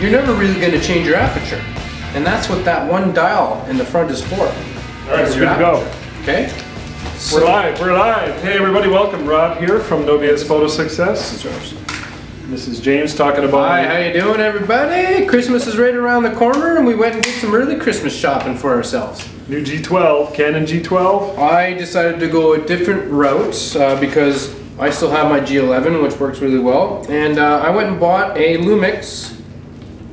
you're never really going to change your aperture. And that's what that one dial in the front is for. All right, we're good to go. Okay? So, we're live. Hey everybody, welcome. Rob here from NoBS Photo Success. This is yours. This is James talking about... Hi, how you doing everybody? Christmas is right around the corner and we went and did some early Christmas shopping for ourselves. New G12, Canon G12. I decided to go a different route because I still have my G11, which works really well. And I went and bought a Lumix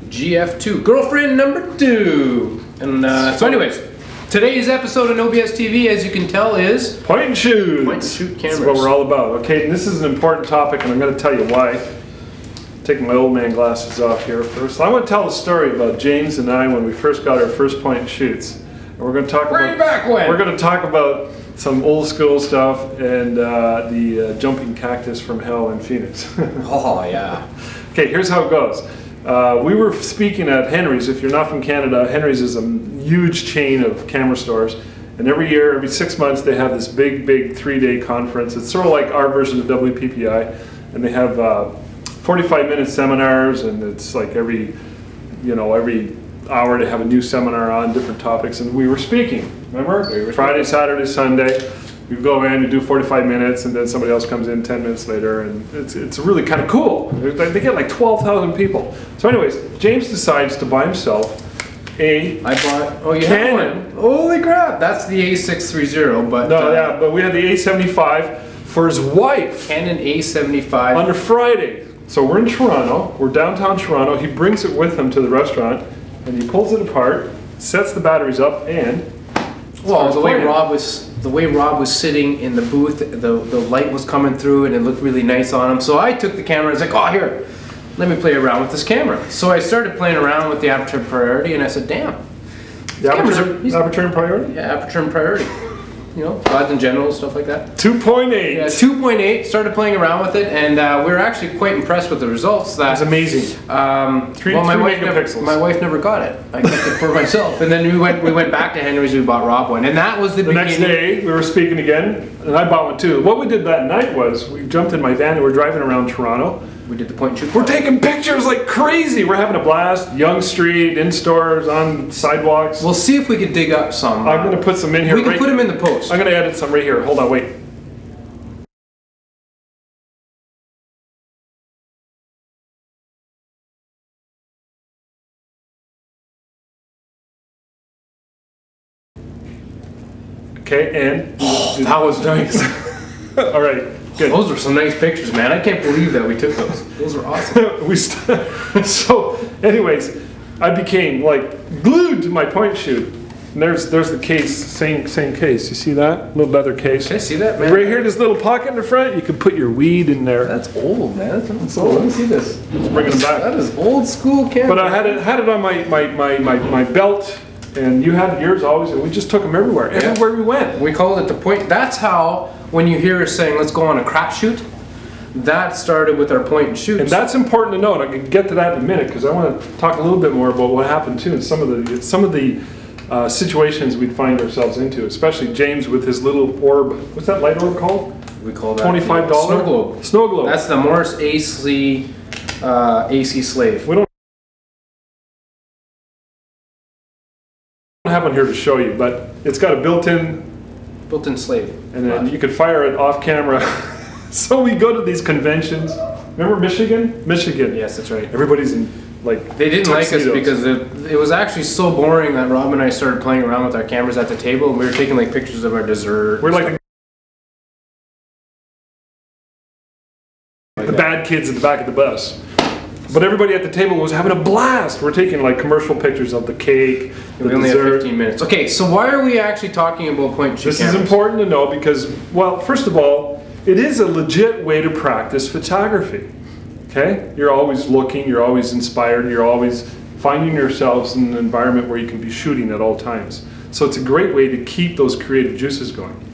GF2, girlfriend number 2. And so anyways, today's episode of NoBsTeeVee, as you can tell, is... Point and shoot. Point and shoot cameras. That's what we're all about. Okay, and this is an important topic and I'm going to tell you why. Taking my old man glasses off here first. I want to tell the story about James and I when we first got our first point and shoots. And we're going to talk Way back when. We're going to talk about some old school stuff and the jumping cactus from hell in Phoenix. Oh yeah. Okay, here's how it goes. We were speaking at Henry's. If you're not from Canada, Henry's is a huge chain of camera stores. And every year, every 6 months, they have this big 3-day conference. It's sort of like our version of WPPI. And they have 45-minute seminars, and it's like every hour to have a new seminar on different topics. And we were speaking, remember? Friday, Saturday, Sunday. We go in and do 45 minutes, and then somebody else comes in 10 minutes later, and it's really kind of cool. They get like 12,000 people. So anyways, James decides to buy himself a Canon. Holy crap, that's the A630, but... No, yeah, but we had the A75 for his wife. Canon A75. On a Friday. So we're in Toronto, we're downtown Toronto, he brings it with him to the restaurant, and he pulls it apart, sets the batteries up, and... Well, the way Rob was sitting in the booth, the light was coming through and it looked really nice on him. So I took the camera and I was like, oh here, let me play around with this camera. So I started playing around with the aperture and priority and I said, damn. The aperture and priority? Yeah, aperture and priority. You know, odds and generals, stuff like that. 2.8. Yeah, 2.8. Started playing around with it, and we were actually quite impressed with the results. That was amazing. Three megapixels. My wife never got it. I kept it for myself, and then we went back to Henry's. We bought Rob one, and that was the beginning. Next day we were speaking again, and I bought one too. What we did that night was we jumped in my van and we're driving around Toronto. We did the point and shoot. We're taking pictures like crazy. We're having a blast. Young Street, in stores, on sidewalks. We'll see if we can dig up some. I'm going to put some in here. We can put them in the post. I'm going to edit some right here. Hold on, wait. Okay, and that was nice. All right. Good. Those were some nice pictures, man. I can't believe that we took those. Those were awesome. So, anyways, I became like glued to my point shoot. And there's the case, same case. You see that little leather case? Can I see that, man? Right here, this little pocket in the front. You can put your weed in there. That's old, man. That's old. Let me see this. Let's bring it back. That is old school camera. But I had it on my belt. And you had yours always, and we just took them everywhere. Yeah. Everywhere we went. We called it the point. That's how, when you hear us saying, let's go on a crap shoot, that started with our point and shoots. And that's important to know, and I can get to that in a minute, because I want to talk a little bit more about what happened too, and some of the situations we'd find ourselves into, especially James with his little orb. What's that light orb called? We call that $25? Snow globe. Snow globe. That's the Morse AC Slave. We don't have one here to show you, but it's got a built-in slave, and then you could fire it off camera. So we go to these conventions. Remember Michigan? Yes, that's right. Everybody's in like they didn't tuxedos. like us because it was actually so boring that Rob and I started playing around with our cameras at the table, and we were taking like pictures of our dessert. We're like the bad kids at the back of the bus. But everybody at the table was having a blast. We're taking like commercial pictures of the cake, the we only dessert. have 15 minutes. Okay, so why are we actually talking about point and shoot This cameras? is important to know because, well, first of all, it is a legit way to practice photography. Okay? You're always looking, you're always inspired, you're always finding yourselves in an environment where you can be shooting at all times. So it's a great way to keep those creative juices going.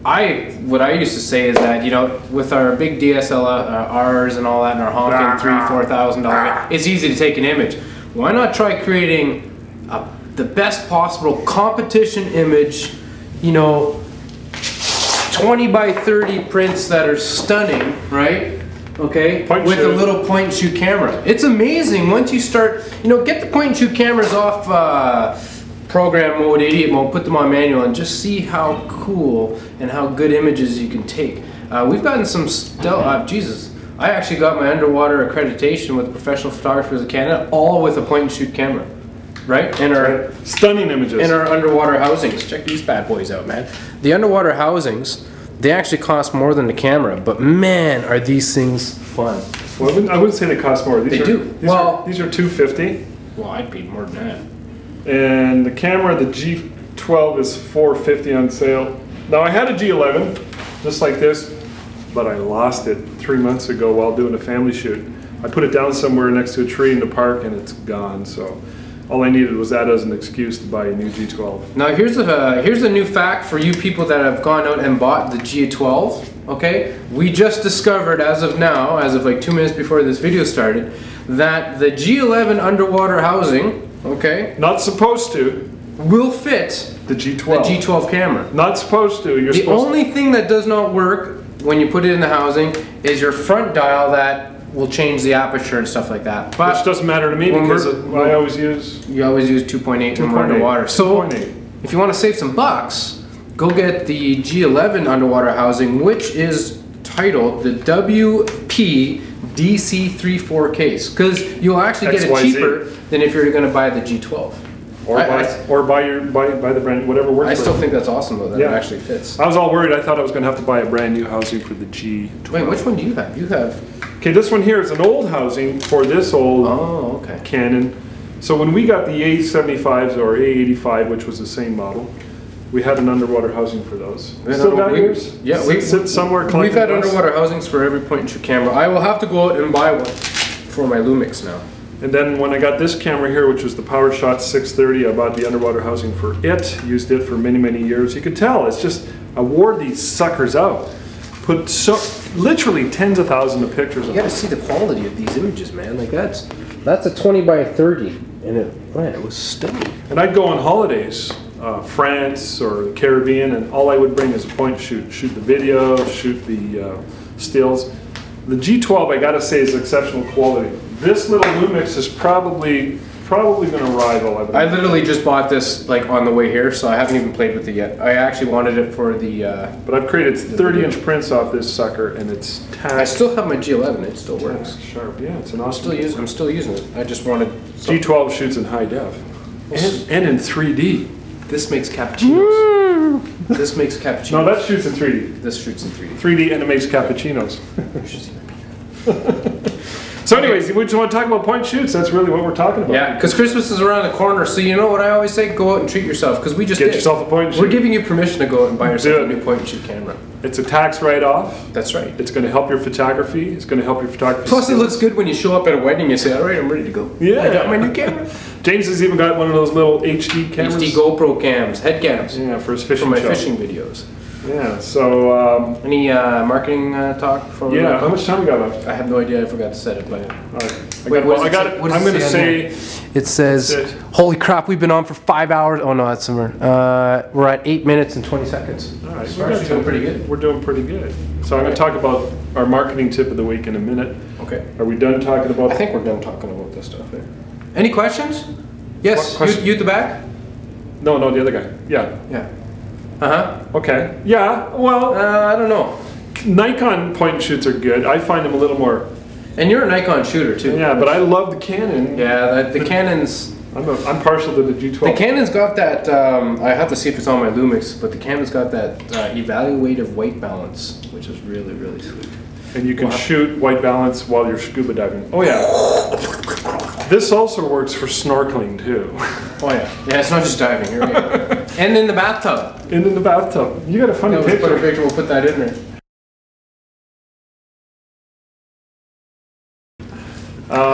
What I used to say is that, you know, with our big DSLRs and all that, and our honking $3,000-$4,000, it's easy to take an image. Why not try creating the best possible competition image, you know, 20 by 30 prints that are stunning, right? okay, Point with shoot. a little point and shoot camera. It's amazing once you start, you know, get the point and shoot cameras off program mode, idiot mode, put them on manual, and just see how cool and how good images you can take. We've gotten some Jesus, I actually got my underwater accreditation with Professional Photographers of Canada, all with a point and shoot camera. Right? In our stunning images. In our underwater housings. Check these bad boys out, man. The underwater housings, they actually cost more than the camera, but man, are these things fun. Well, I wouldn't say they cost more. They do. These are $250. Well, I'd pay more than that. And the camera, the G12 is $450 on sale. Now I had a G11, just like this, but I lost it 3 months ago while doing a family shoot. I put it down somewhere next to a tree in the park and it's gone, so all I needed was that as an excuse to buy a new G12. Now here's a new fact for you people that have gone out and bought the G12, okay? We just discovered as of now, as of like 2 minutes before this video started, that the G11 underwater housing, okay? Not supposed to. Will fit the G12. The G12 camera. Not supposed to. The only thing that does not work when you put it in the housing is your front dial that will change the aperture and stuff like that. But which doesn't matter to me because I always use... You always use 2.8 when we're underwater. So if you want to save some bucks, go get the G11 underwater housing, which is titled the WP-DC34 case, because you'll actually get it cheaper than if you're going to buy the G12. Or buy the brand, whatever works. I still think that's awesome though, that it actually fits. I was all worried. I thought I was going to have to buy a brand new housing for the G12. Wait, which one do you have? You have... Okay, this one here is an old housing for this old Canon. So when we got the A75s or A85, which was the same model, we had an underwater housing for those. Still got yours? Yeah, we sit somewhere. We've had underwater housings for every point and shoot camera. I will have to go out and buy one for my Lumix now. And then when I got this camera here, which was the PowerShot 630, I bought the underwater housing for it. Used it for many, many years. You could tell it's just I wore these suckers out. Put literally tens of thousands of pictures. You got to see the quality of these images, man. Like that's a 20 by 30, and it was stunning. And I'd go on holidays, France or the Caribbean, and all I would bring is a point shoot the video, shoot the stills. The G12, I got to say, is exceptional quality. This little Lumix is probably going to rival. I literally just bought this like on the way here, so I haven't even played with it yet. I actually wanted it for the... but I've created 30-inch prints off this sucker, and it's tacked. I still have my G11. It still works. Sharp, yeah. It's an awesome. I'm still using it. I just wanted... G12 shoots in high def. And in 3D. This makes cappuccinos. This makes cappuccinos. No, that shoots in 3D. This shoots in 3D. 3D, and it makes cappuccinos. So anyways, we just want to talk about point shoots. That's really what we're talking about. Yeah, because Christmas is around the corner, so you know what I always say? Go out and treat yourself, because we just get yourself a point and shoot. We're giving you permission to go out and buy yourself a new point and shoot camera. It's a tax write-off. That's right. It's going to help your photography. It's going to help your photography Plus skills. It looks good when you show up at a wedding and you say, all right, I'm ready to go. Yeah. I got my new camera. James has even got one of those little HD cameras. HD GoPro cams, head cams. Yeah, for his fishing for my show. fishing videos. Yeah, so... any marketing talk? Before we how much time we got left? I have no idea. I forgot to set it. But all right. Wait, I got it. I'm going to say... It says, holy crap, we've been on for 5 hours. Oh no, that's somewhere. We're at 8 minutes and 20 seconds. All right, we're actually doing pretty good. We're doing pretty good. So I'm going to talk about our marketing tip of the week in a minute. Okay. Are we done talking about... I think we're done talking about this stuff here. Any questions? Yes, you at the back? No, the other guy. Yeah. Yeah. Uh-huh. Okay. Yeah, well... I don't know. Nikon point and shoots are good. I find them a little more... And you're a Nikon shooter too. Yeah, but I love the Canon. Yeah, the Canon's... I'm partial to the G12. The Canon's got that, I have to see if it's on my Lumix, but the Canon's got that evaluative white balance, which is really, really sweet. And you can shoot white balance while you're scuba diving. Oh yeah. This also works for snorkeling too. Oh yeah. Yeah, it's not just diving. Here we go. And in the bathtub. And in the bathtub. You got a funny picture. Put a picture. We'll put that in there.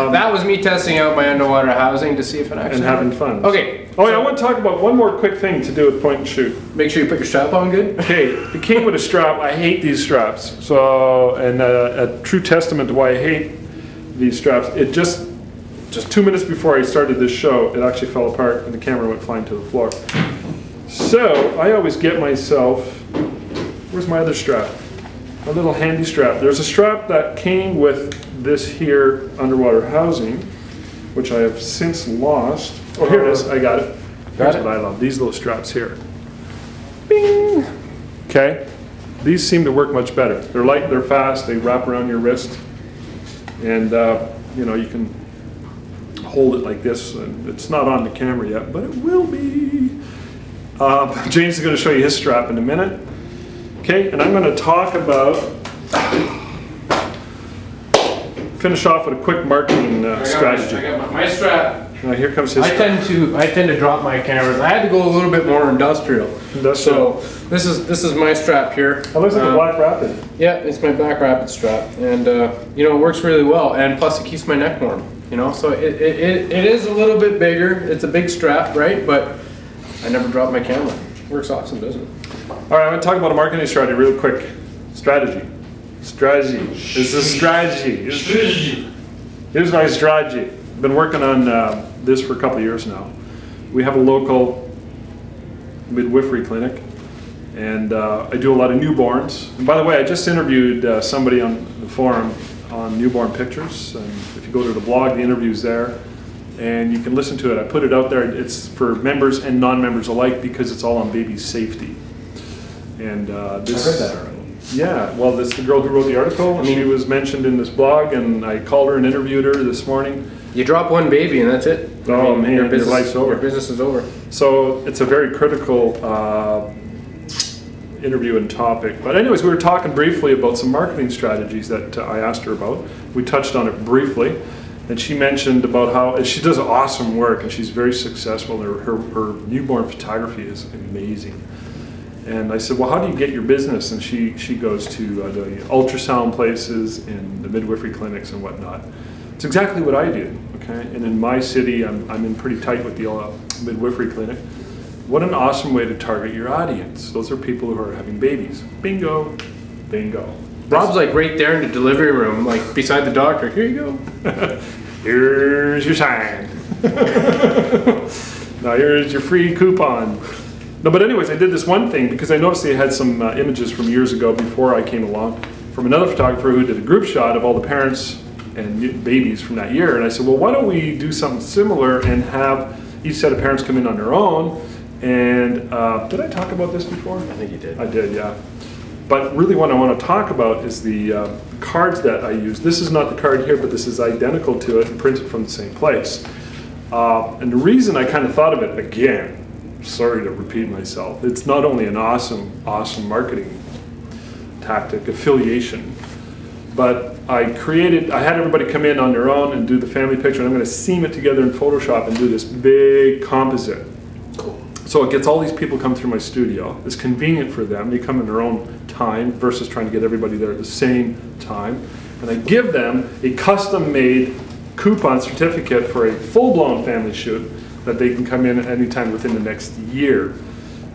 That was me testing out my underwater housing to see if it actually... And having fun. Okay. Oh yeah, I want to talk about one more quick thing to do with point and shoot. Make sure you put your strap on good. Okay, it came with a strap. I hate these straps. So, and a true testament to why I hate these straps, it just 2 minutes before I started this show, it actually fell apart and the camera went flying to the floor. So, I always get myself, where's my other strap? a little handy strap. There's a strap that came with this here underwater housing, which I have since lost. Oh, here it is. I got it. Here's what I love. These little straps here. Bing! Okay. These seem to work much better. They're light, they're fast, they wrap around your wrist. And, you know, you can hold it like this. And it's not on the camera yet, but it will be. James is going to show you his strap in a minute. Okay, and I'm going to talk about, finish off with a quick marketing strategy. I got my strap. Here comes his strap. I tend to drop my cameras. I had to go a little bit more industrial. So this is my strap here. It looks like a Black Rapid. Yeah, it's my Black Rapid strap, and you know, it works really well, and plus it keeps my neck warm. You know, so it is a little bit bigger. It's a big strap, right? But I never drop my camera. It works awesome, doesn't it? All right, I'm going to talk about a marketing strategy real quick. Strategy. It's a strategy. Here's my strategy. I've been working on this for a couple of years now. We have a local midwifery clinic, and I do a lot of newborns. And by the way, I just interviewed somebody on the forum on newborn pictures, and if you go to the blog, the interview's there, and you can listen to it. I put it out there. It's for members and non-members alike because it's all on baby safety. And this, I heard that already. Yeah, well, this is the girl who wrote the article, and she was mentioned in this blog, and I called her and interviewed her this morning. You drop one baby and that's it. Oh, man, your life's over. Your business is over. So it's a very critical interview and topic. But anyways, we were talking briefly about some marketing strategies that I asked her about. We touched on it briefly, and she mentioned about how she does awesome work, and she's very successful. Her newborn photography is amazing. And I said, well, how do you get your business? And she goes to the ultrasound places and the midwifery clinics and whatnot. It's exactly what I do, okay? And in my city, I'm in pretty tight with the midwifery clinic. What an awesome way to target your audience. Those are people who are having babies. Bingo, bingo. Rob's like right there in the delivery room, like beside the doctor. Here you go. Here's your sign. Now here's your free coupon. No, but anyways, I did this one thing because I noticed they had some images from years ago before I came along from another photographer who did a group shot of all the parents and babies from that year. And I said, well, why don't we do something similar and have each set of parents come in on their own? And did I talk about this before? I think you did. I did, yeah. But really what I want to talk about is the cards that I use. This is not the card here, but this is identical to it and printed from the same place. And the reason I kind of thought of it, again, sorry to repeat myself, it's not only an awesome marketing tactic, affiliation, but I had everybody come in on their own and do the family picture, and I'm going to seam it together in Photoshop and do this big composite. Cool. So it gets all these people come through my studio. It's convenient for them. They come in their own time versus trying to get everybody there at the same time. And I give them a custom-made coupon certificate for a full-blown family shoot that they can come in at any time within the next year.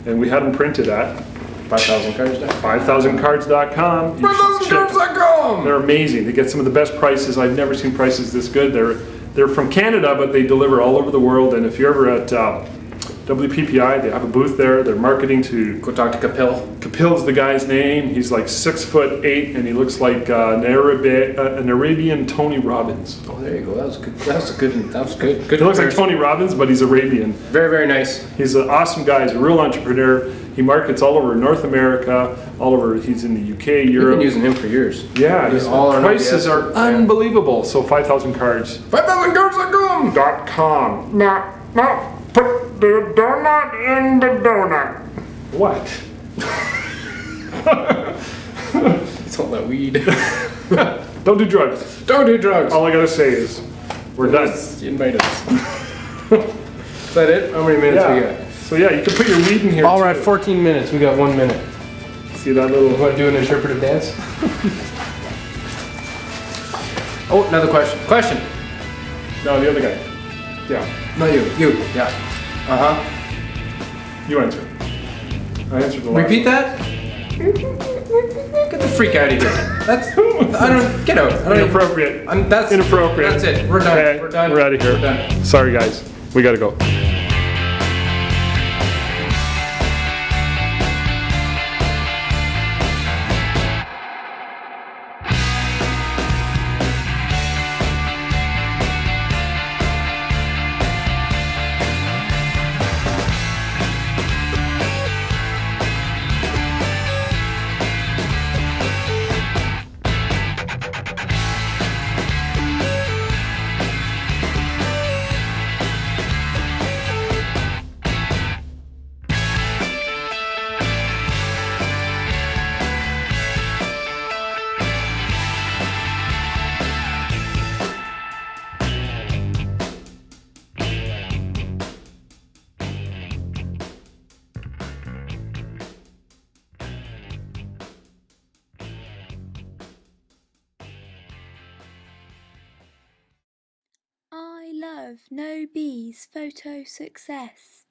And we had them printed at 5,000cards.com. 5,000cards.com! They're amazing. They get some of the best prices. I've never seen prices this good. They're from Canada, but they deliver all over the world. And if you're ever at WPPI, they have a booth there. They're marketing to... Go talk to Kapil. Kapil's the guy's name. He's like 6'8", and he looks like an Arabian Tony Robbins. Oh, there you go. That was good. That was good. He looks like Tony Robbins, but he's Arabian. Very, very nice. He's an awesome guy. He's a real entrepreneur. He markets all over North America, all over. He's in the UK, Europe. We've been using him for years. Yeah, his prices are unbelievable. So 5,000 cards. 5,000cards.com. Now, put the donut in the donut. What? It's all that weed. Don't do drugs. Don't do drugs. All I gotta say is, we're done. You invite us. Is that it? How many minutes we got? So yeah, you can put your weed in here. All right, 14 minutes. We got 1 minute. See that little... You want to do an interpretive dance? Oh, another question. Question. No, the other guy. Yeah. No, you. Yeah. Uh-huh. You answer. I answered the last Repeat that? Get the freak out of here. That's... I don't... Get out. Inappropriate. That's... Inappropriate. That's it. We're done. Okay, We're done. We're out of here. We're done. Sorry, guys. We gotta go. of NoBsTeeVe's photo success.